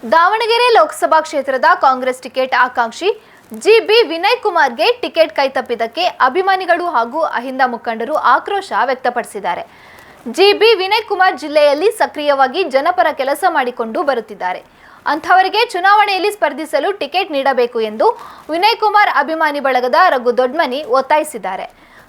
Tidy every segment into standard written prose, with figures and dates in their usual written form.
ದಾವಣಗೆರೆ ಲೋಕಸಭಾ ಕ್ಷೇತ್ರದ ಕಾಂಗ್ರೆಸ್ ಟಿಕೆಟ್ ಆಕಾಂಕ್ಷಿ ಜಿಬಿ ವಿನಯ್ ಕುಮಾರ್ಗೆ ಟಿಕೆಟ್ ಕೈತಪ್ಪಿದ್ದಕ್ಕೆ ಅಭಿಮಾನಿಗಳು ಹಾಗೂ ಅಹಿಂದ ಮುಖಂಡರು ಆಕ್ರೋಶ ವ್ಯಕ್ತಪಡಿಸಿದ್ದಾರೆ. ಜಿಬಿ ವಿನಯ್ ಕುಮಾರ್ ಜಿಲ್ಲೆಯಲ್ಲಿ ಸಕ್ರಿಯವಾಗಿ ಜನಪರ ಕೆಲಸ ಮಾಡಿಕೊಂಡು ಬರುತ್ತಿದ್ದಾರೆ. ಅಂಥವರಿಗೆ ಚುನಾವಣೆಯಲ್ಲಿ ಸ್ಪರ್ಧಿಸಲು ಟಿಕೆಟ್ ನೀಡಬೇಕು ಎಂದು ವಿನಯ್ ಕುಮಾರ್ ಅಭಿಮಾನಿ ಬಳಗದ ರಘು ದೊಡ್ಮನಿ ಒತ್ತಾಯಿಸಿದ್ದಾರೆ.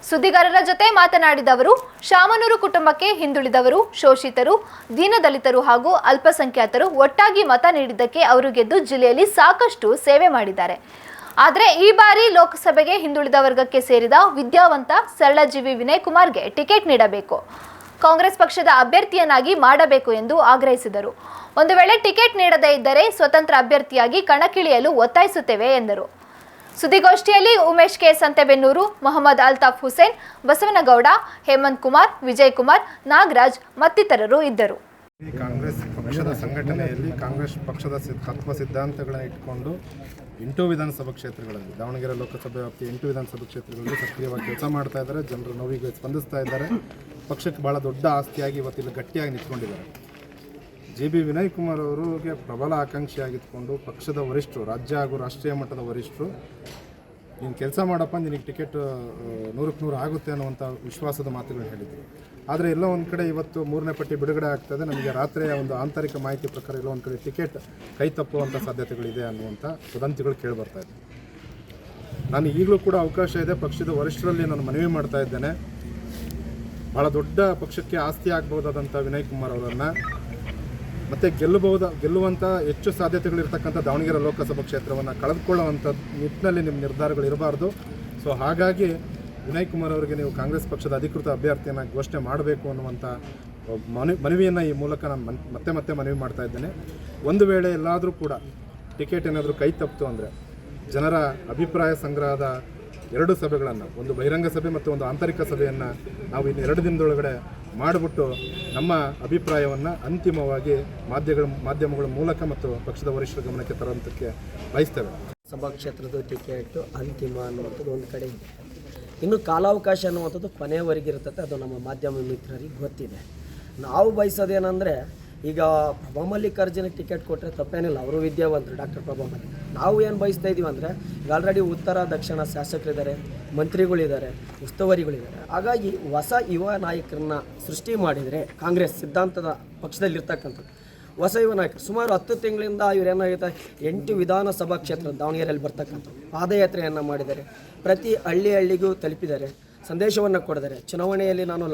ಸುದ್ದಿಗಾರರ ಜೊತೆ ಮಾತನಾಡಿದ ಅವರು, ಶಾಮನೂರು ಕುಟುಂಬಕ್ಕೆ ಹಿಂದುಳಿದವರು, ಶೋಷಿತರು, ದೀನದಲಿತರು ಹಾಗೂ ಅಲ್ಪಸಂಖ್ಯಾತರು ಒಟ್ಟಾಗಿ ಮತ ನೀಡಿದ್ದಕ್ಕೆ ಅವರು ಗೆದ್ದು ಜಿಲ್ಲೆಯಲ್ಲಿ ಸಾಕಷ್ಟು ಸೇವೆ ಮಾಡಿದ್ದಾರೆ. ಆದರೆ ಈ ಬಾರಿ ಲೋಕಸಭೆಗೆ ಹಿಂದುಳಿದ ವರ್ಗಕ್ಕೆ ಸೇರಿದ ವಿದ್ಯಾವಂತ ಸರಳಜೀವಿ ವಿನಯ್ ಕುಮಾರ್ಗೆ ಟಿಕೆಟ್ ನೀಡಬೇಕು, ಕಾಂಗ್ರೆಸ್ ಪಕ್ಷದ ಅಭ್ಯರ್ಥಿಯನ್ನಾಗಿ ಮಾಡಬೇಕು ಎಂದು ಆಗ್ರಹಿಸಿದರು. ಒಂದು ವೇಳೆ ಟಿಕೆಟ್ ನೀಡದೇ ಇದ್ದರೆ ಸ್ವತಂತ್ರ ಅಭ್ಯರ್ಥಿಯಾಗಿ ಕಣಕ್ಕಿಳಿಯಲು ಒತ್ತಾಯಿಸುತ್ತೇವೆ ಎಂದರು. ಸುದ್ದಿಗೋಷ್ಠಿಯಲ್ಲಿ ಉಮೇಶ್ ಕೆ ಸಂತೆಬೆನ್ನೂರು, ಮೊಹಮ್ಮದ್ ಅಲ್ತಾಫ್ ಹುಸೇನ್, ಬಸವನಗೌಡ, ಹೇಮಂತ್ ಕುಮಾರ್, ವಿಜಯ್ ಕುಮಾರ್, ನಾಗರಾಜ್ ಮತ್ತಿತರರು ಇದ್ದರು. ಕಾಂಗ್ರೆಸ್ ಪಕ್ಷದ ಸಂಘಟನೆಯಲ್ಲಿ ಕಾಂಗ್ರೆಸ್ ಪಕ್ಷದ ತತ್ವ ಸಿದ್ಧಾಂತಗಳನ್ನು ಇಟ್ಟುಕೊಂಡು 8 ವಿಧಾನಸಭಾ ಕ್ಷೇತ್ರಗಳಲ್ಲಿ, ದಾವಣಗೆರೆ ಲೋಕಸಭೆ ವ್ಯಾಪ್ತಿ 8 ವಿಧಾನಸಭಾ ಕ್ಷೇತ್ರಗಳಲ್ಲಿ ಸಕ್ರಿಯವಾಗಿ ಕೆಲಸ ಮಾಡ್ತಾ ಇದ್ದಾರೆ. ಜನರ ನೋವಿಗೆ ಸ್ಪಂದಿಸ್ತಾ ಇದ್ದಾರೆ. ಪಕ್ಷಕ್ಕೆ ಭಾಳ ದೊಡ್ಡ ಆಸ್ತಿಯಾಗಿ ಇವತ್ತಿಲ್ಲಿ ಗಟ್ಟಿಯಾಗಿ ನಿಂತ್ಕೊಂಡಿದ್ದಾರೆ. ಜಿಬಿ ವಿನಯ್ ಕುಮಾರ್ ಅವರಿಗೆ ಪ್ರಬಲ ಆಕಾಂಕ್ಷಿಯಾಗಿದ್ದುಕೊಂಡು ಪಕ್ಷದ ವರಿಷ್ಠರು, ರಾಜ್ಯ ಹಾಗೂ ರಾಷ್ಟ್ರೀಯ ಮಟ್ಟದ ವರಿಷ್ಠರು, ನೀನು ಕೆಲಸ ಮಾಡಪ್ಪ, ನಿನಗೆ ಟಿಕೆಟ್ 100ಕ್ಕೆ 100 ಆಗುತ್ತೆ ಅನ್ನುವಂಥ ವಿಶ್ವಾಸದ ಮಾತುಗಳು ಹೇಳಿದರು. ಆದರೆ ಎಲ್ಲೋ ಒಂದು ಕಡೆ ಇವತ್ತು 3ನೇ ಪಟ್ಟಿ ಬಿಡುಗಡೆ ಆಗ್ತದೆ. ನಮಗೆ ರಾತ್ರಿಯ ಒಂದು ಆಂತರಿಕ ಮಾಹಿತಿ ಪ್ರಕಾರ ಎಲ್ಲೋ ಒಂದು ಕಡೆ ಟಿಕೆಟ್ ಕೈ ತಪ್ಪುವಂಥ ಸಾಧ್ಯತೆಗಳಿದೆ ಅನ್ನುವಂಥ ವದಂತಿಗಳು ಕೇಳಿಬರ್ತಾ ಇದೆ. ನಾನು ಈಗಲೂ ಕೂಡ ಅವಕಾಶ ಇದೆ, ಪಕ್ಷದ ವರಿಷ್ಠರಲ್ಲಿ ನಾನು ಮನವಿ ಮಾಡ್ತಾ ಇದ್ದೇನೆ. ಭಾಳ ದೊಡ್ಡ ಪಕ್ಷಕ್ಕೆ ಆಸ್ತಿ ಆಗ್ಬೋದಾದಂಥ ವಿನಯ್ ಕುಮಾರ್ ಅವರನ್ನು ಮತ್ತು ಗೆಲ್ಲುವಂಥ ಹೆಚ್ಚು ಸಾಧ್ಯತೆಗಳಿರ್ತಕ್ಕಂಥ ದಾವಣಗೆರೆ ಲೋಕಸಭಾ ಕ್ಷೇತ್ರವನ್ನು ಕಳೆದುಕೊಳ್ಳುವಂಥ ನಿಟ್ಟಿನಲ್ಲಿ ನಿಮ್ಮ ನಿರ್ಧಾರಗಳು ಇರಬಾರ್ದು. ಸೊ ಹಾಗಾಗಿ ವಿನಯ್ ಕುಮಾರ್ ಅವರಿಗೆ ನೀವು ಕಾಂಗ್ರೆಸ್ ಪಕ್ಷದ ಅಧಿಕೃತ ಅಭ್ಯರ್ಥಿಯನ್ನು ಘೋಷಣೆ ಮಾಡಬೇಕು ಅನ್ನುವಂಥ ಮನವಿಯನ್ನು ಈ ಮೂಲಕ ನಾನು ಮತ್ತೆ ಮನವಿ ಮಾಡ್ತಾ ಇದ್ದೇನೆ. ಒಂದು ವೇಳೆ ಎಲ್ಲಾದರೂ ಕೂಡ ಟಿಕೆಟ್ ಏನಾದರೂ ಕೈ ತಪ್ಪಿತು ಅಂದರೆ ಜನರ ಅಭಿಪ್ರಾಯ ಸಂಗ್ರಹದ 2 ಸಭೆಗಳನ್ನು, ಒಂದು ಬಹಿರಂಗ ಸಭೆ ಮತ್ತು ಒಂದು ಆಂತರಿಕ ಸಭೆಯನ್ನು ನಾವು ಇನ್ನು 2 ದಿನದೊಳಗಡೆ ಮಾಡಿಬಿಟ್ಟು ನಮ್ಮ ಅಭಿಪ್ರಾಯವನ್ನು ಅಂತಿಮವಾಗಿ ಮಾಧ್ಯಮಗಳ ಮೂಲಕ ಮತ್ತು ಪಕ್ಷದ ವರಿಷ್ಠರ ಗಮನಕ್ಕೆ ತರುವಂತಕ್ಕೆ ಬಯಸ್ತೇವೆ. ಸಭಾ ಕ್ಷೇತ್ರದ ಟಿಕೆಟ್ ಅಂತಿಮ ಅನ್ನುವಂಥದ್ದು ಒಂದು ಕಡೆ ಇದೆ. ಇನ್ನು ಕಾಲಾವಕಾಶ ಅನ್ನುವಂಥದ್ದು ಕೊನೆಯವರೆಗೆ ಇರ್ತದೆ. ಅದು ನಮ್ಮ ಮಾಧ್ಯಮ ಮಿತ್ರರಿಗೆ ಗೊತ್ತಿದೆ. ನಾವು ಬಯಸೋದೇನೆಂದರೆ, ಈಗ ಪ್ರಭಾ ಮಲ್ಲಿಕಾರ್ಜುನಿಗೆ ಟಿಕೆಟ್ ಕೊಟ್ಟರೆ ತಪ್ಪೇನಿಲ್ಲ, ಅವರು ವಿದ್ಯಾವಂತರು, ಡಾಕ್ಟರ್ ಪ್ರಭಾ ಮಲ್ಲಿಕ್. ನಾವು ಏನು ಬಯಸ್ತಾ ಇದ್ದೀವಿ ಅಂದರೆ, ಈಗ ಆಲ್ರೆಡಿ ಉತ್ತರ ದಕ್ಷಿಣ ಶಾಸಕರಿದ್ದಾರೆ, ಮಂತ್ರಿಗಳಿದ್ದಾರೆ, ಉಸ್ತುವಾರಿಗಳಿದ್ದಾರೆ. ಹಾಗಾಗಿ ಹೊಸ ಯುವ ನಾಯಕರನ್ನ ಸೃಷ್ಟಿ ಮಾಡಿದರೆ, ಕಾಂಗ್ರೆಸ್ ಸಿದ್ಧಾಂತದ ಪಕ್ಷದಲ್ಲಿರ್ತಕ್ಕಂಥದ್ದು ಹೊಸ ಯುವ ನಾಯಕರು ಸುಮಾರು 10 ತಿಂಗಳಿಂದ ಇವರೇನಾಗುತ್ತೆ, 8 ವಿಧಾನಸಭಾ ಕ್ಷೇತ್ರ ದಾವಣಗೆರೆಯಲ್ಲಿ ಬರ್ತಕ್ಕಂಥದ್ದು ಪಾದಯಾತ್ರೆಯನ್ನು ಮಾಡಿದ್ದಾರೆ. ಪ್ರತಿ ಹಳ್ಳಿಗೂ ತಲುಪಿದ್ದಾರೆ, ಸಂದೇಶವನ್ನು ಕೊಡಿದ್ದಾರೆ. ಚುನಾವಣೆಯಲ್ಲಿ ನಾನು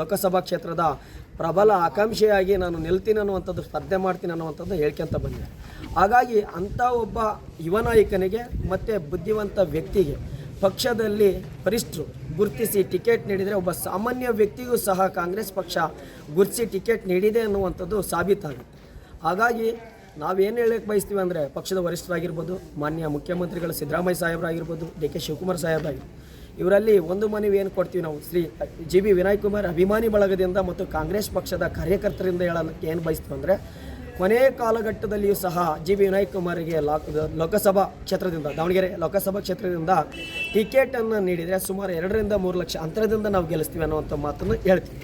ಲೋಕಸಭಾ ಕ್ಷೇತ್ರದ ಪ್ರಬಲ ಆಕಾಂಕ್ಷಿಯಾಗಿ ನಾನು ನಿಲ್ತೀನಿ ಅನ್ನುವಂಥದ್ದು, ಸ್ಪರ್ಧೆ ಮಾಡ್ತೀನಿ ಅನ್ನುವಂಥದ್ದು ಹೇಳ್ಕೊಂತ ಬಂದಿದೆ. ಹಾಗಾಗಿ ಅಂಥ ಒಬ್ಬ ಯುವ ನಾಯಕನಿಗೆ ಮತ್ತು ಬುದ್ಧಿವಂತ ವ್ಯಕ್ತಿಗೆ ಪಕ್ಷದಲ್ಲಿ ವರಿಷ್ಠರು ಗುರುತಿಸಿ ಟಿಕೆಟ್ ನೀಡಿದರೆ, ಒಬ್ಬ ಸಾಮಾನ್ಯ ವ್ಯಕ್ತಿಗೂ ಸಹ ಕಾಂಗ್ರೆಸ್ ಪಕ್ಷ ಗುರುತಿಸಿ ಟಿಕೆಟ್ ನೀಡಿದೆ ಅನ್ನುವಂಥದ್ದು ಸಾಬೀತಾಗುತ್ತೆ. ಹಾಗಾಗಿ ನಾವೇನು ಹೇಳಕ್ಕೆ ಬಯಸ್ತೀವಿ ಅಂದರೆ, ಪಕ್ಷದ ವರಿಷ್ಠರಾಗಿರ್ಬೋದು, ಮಾನ್ಯ ಮುಖ್ಯಮಂತ್ರಿಗಳು ಸಿದ್ದರಾಮಯ್ಯ ಸಾಹೇಬರಾಗಿರ್ಬೋದು, ಡಿ.ಕೆ. ಶಿವಕುಮಾರ್ ಸಾಹೇಬರಾಗಿರ್ಬೋದು, ಇವರಲ್ಲಿ ಒಂದು ಮನವಿ ಏನು ಕೊಡ್ತೀವಿ ನಾವು, ಶ್ರೀ ಜಿಬಿ ವಿನಯ್ ಕುಮಾರ್ ಅಭಿಮಾನಿ ಬಳಗದಿಂದ ಮತ್ತು ಕಾಂಗ್ರೆಸ್ ಪಕ್ಷದ ಕಾರ್ಯಕರ್ತರಿಂದ ಹೇಳೋಕ್ಕೆ ಏನು ಬಯಸ್ತೀವಿ ಅಂದರೆ, ಕೊನೆಯ ಕಾಲಘಟ್ಟದಲ್ಲಿಯೂ ಸಹ ಜಿಬಿ ವಿನಯ್ ಕುಮಾರ್ಗೆ ಲೋಕಸಭಾ ಕ್ಷೇತ್ರದಿಂದ, ದಾವಣಗೆರೆ ಲೋಕಸಭಾ ಕ್ಷೇತ್ರದಿಂದ ಟಿಕೆಟನ್ನು ನೀಡಿದರೆ ಸುಮಾರು 2 ರಿಂದ 3 ಲಕ್ಷ ಅಂತರದಿಂದ ನಾವು ಗೆಲ್ಲಿಸ್ತೀವಿ ಅನ್ನುವಂಥ ಮಾತನ್ನು ಹೇಳ್ತೀವಿ.